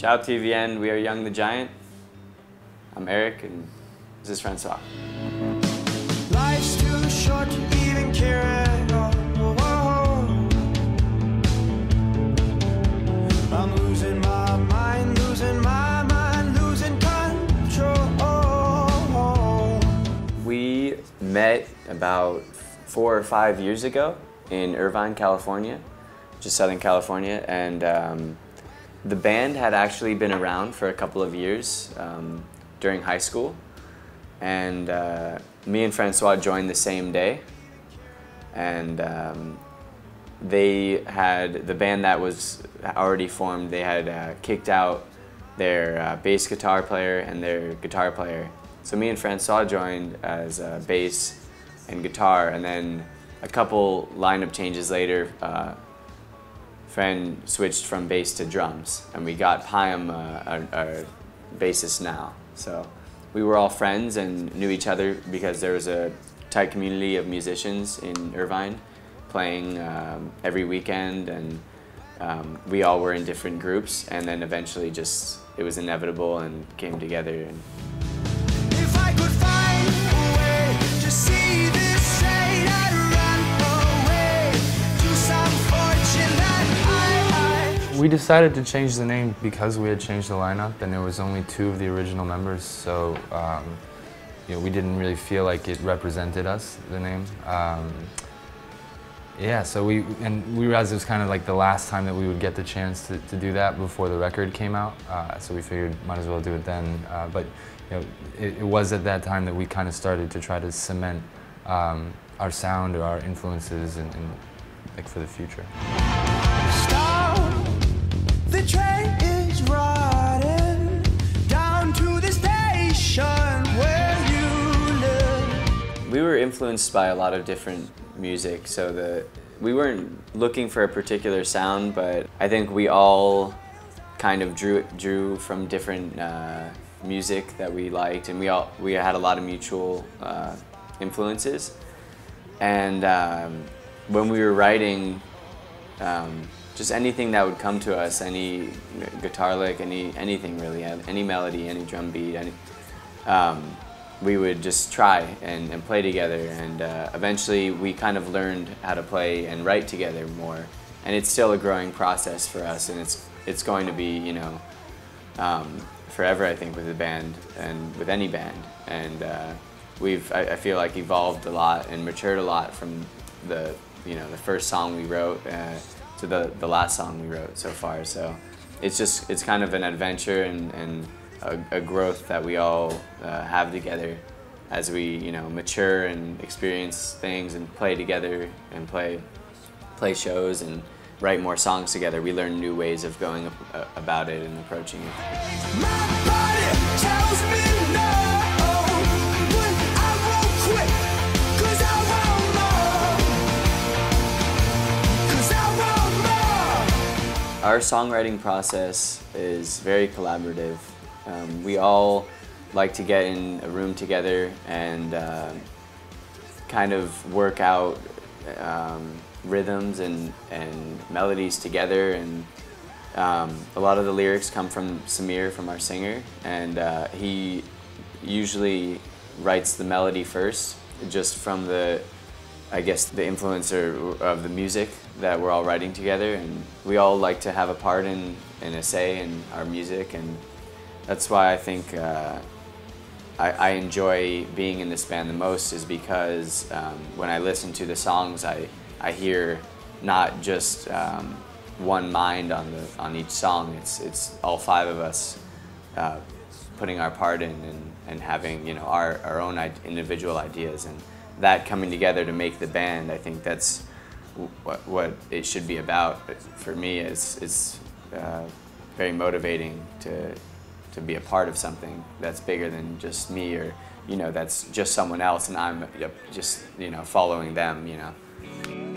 Ciao TVN, we are Young the Giant. I'm Eric and this is François. Life's too short to even care at all. I'm losing my mind, losing my mind, losing control. We met about 4 or 5 years ago in Irvine, California, just Southern California, and the band had actually been around for a couple of years during high school, and me and François joined the same day, and they had, the band that was already formed, they had kicked out their bass guitar player and their guitar player. So me and François joined as bass and guitar, and then a couple lineup changes later, Fran switched from bass to drums, and we got Payam, our bassist now. So we were all friends and knew each other because there was a tight community of musicians in Irvine playing every weekend, and we all were in different groups, and then eventually just it was inevitable and came together. And If I could find a way to see this train, I'd run away to some fortune that We decided to change the name because we had changed the lineup and there was only 2 of the original members, so you know, we didn't really feel like it represented us, the name. Yeah, so we realized it was kind of like the last time that we would get the chance to do that before the record came out, so we figured might as well do it then. But you know, it was at that time that we kind of started to try to cement our sound or our influences and like for the future. the train is riding down to the station where you live. We were influenced by a lot of different music, so we weren't looking for a particular sound, but I think we all kind of drew from different music that we liked, and we had a lot of mutual influences. And when we were writing, just anything that would come to us, any guitar lick, anything really, any melody, any drum beat, we would just try and play together, and eventually we kind of learned how to play and write together more. And it's still a growing process for us, and it's going to be, you know, forever, I think, with the band and with any band. And I feel like evolved a lot and matured a lot from the first song we wrote to the last song we wrote so far. So it's kind of an adventure and a growth that we all have together as we mature and experience things and play together and play shows and write more songs together. We learn new ways of going about it and approaching it. My body tells me no, but I won't quit, 'cause I want more, 'cause I want more. Our songwriting process is very collaborative. We all like to get in a room together and kind of work out rhythms and melodies together, and a lot of the lyrics come from Samir, from our singer, and he usually writes the melody first, just from the influence of the music that we're all writing together, and we all like to have a part in a say in our music, and that's why I think I enjoy being in this band the most, is because when I listen to the songs, I hear not just one mind on each song. It's all 5 of us putting our part in and having our own individual ideas, and that coming together to make the band. I think that's what it should be about. But for me, it's very motivating to be a part of something that's bigger than just me, or that's just someone else and I'm just following them.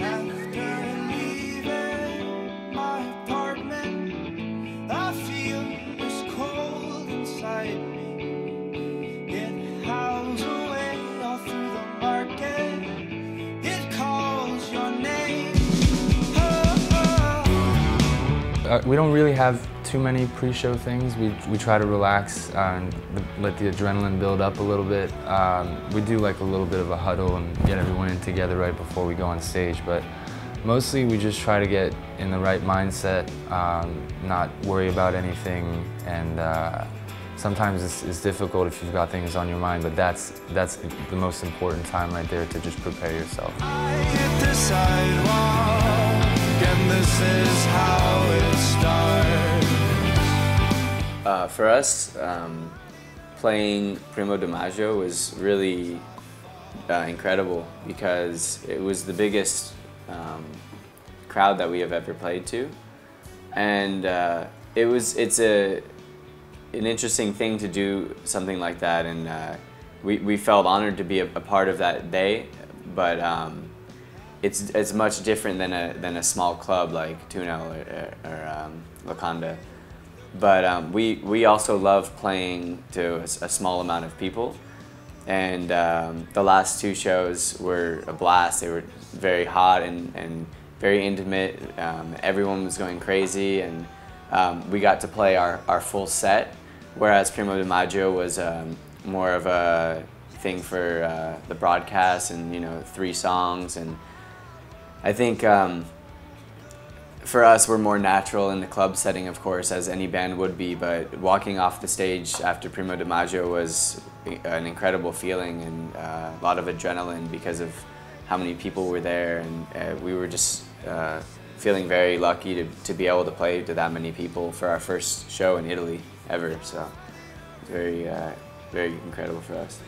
After leaving my apartment, I feel this cold inside me. It howls away all through the market. It calls your name. Oh, oh. We don't really have too many pre-show things. We try to relax and let the adrenaline build up a little bit. We do like a little bit of a huddle and get everyone in together right before we go on stage, but mostly we just try to get in the right mindset, not worry about anything, and sometimes it's difficult if you've got things on your mind, but that's the most important time right there, to just prepare yourself. I hit the sidewalk, and this is how it starts. For us, playing Primo DiMaggio was really incredible because it was the biggest crowd that we have ever played to, and it's an interesting thing to do something like that, and we felt honored to be a part of that day, but it's much different than a small club like Tunnel or Locanda. But we also love playing to a small amount of people, and the last two shows were a blast. They were very hot and very intimate. Everyone was going crazy, and we got to play our full set, whereas Primo DiMaggio was more of a thing for the broadcast, and 3 songs. And I think for us, we're more natural in the club setting, of course, as any band would be, but walking off the stage after Primo DiMaggio was an incredible feeling, and a lot of adrenaline because of how many people were there, and we were just feeling very lucky to be able to play to that many people for our first show in Italy ever, so very incredible for us.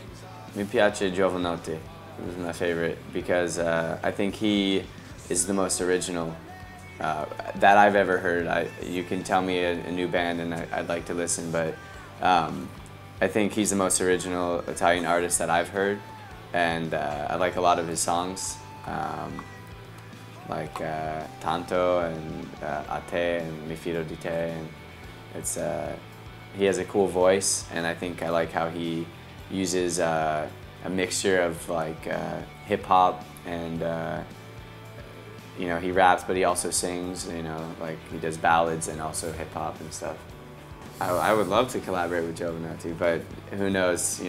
Mi piace Giovanotti. It was my favorite because I think he is the most original that I've ever heard. You can tell me a new band and I'd like to listen, but I think he's the most original Italian artist that I've heard, and I like a lot of his songs, like Tanto and A te and Mi fido di te, and he has a cool voice, and I think I like how he uses a mixture of like hip hop and he raps, but he also sings, like he does ballads and also hip hop and stuff. I would love to collaborate with Giovanotti, but who knows?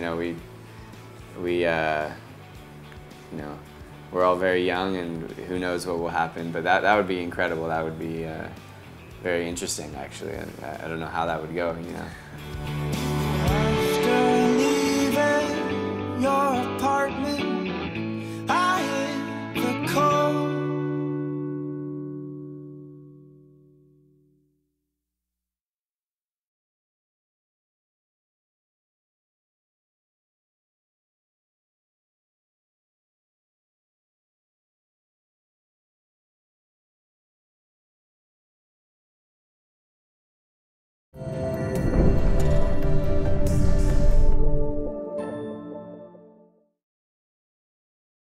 We're all very young, and who knows what will happen. But that would be incredible. That would be very interesting, actually. I don't know how that would go.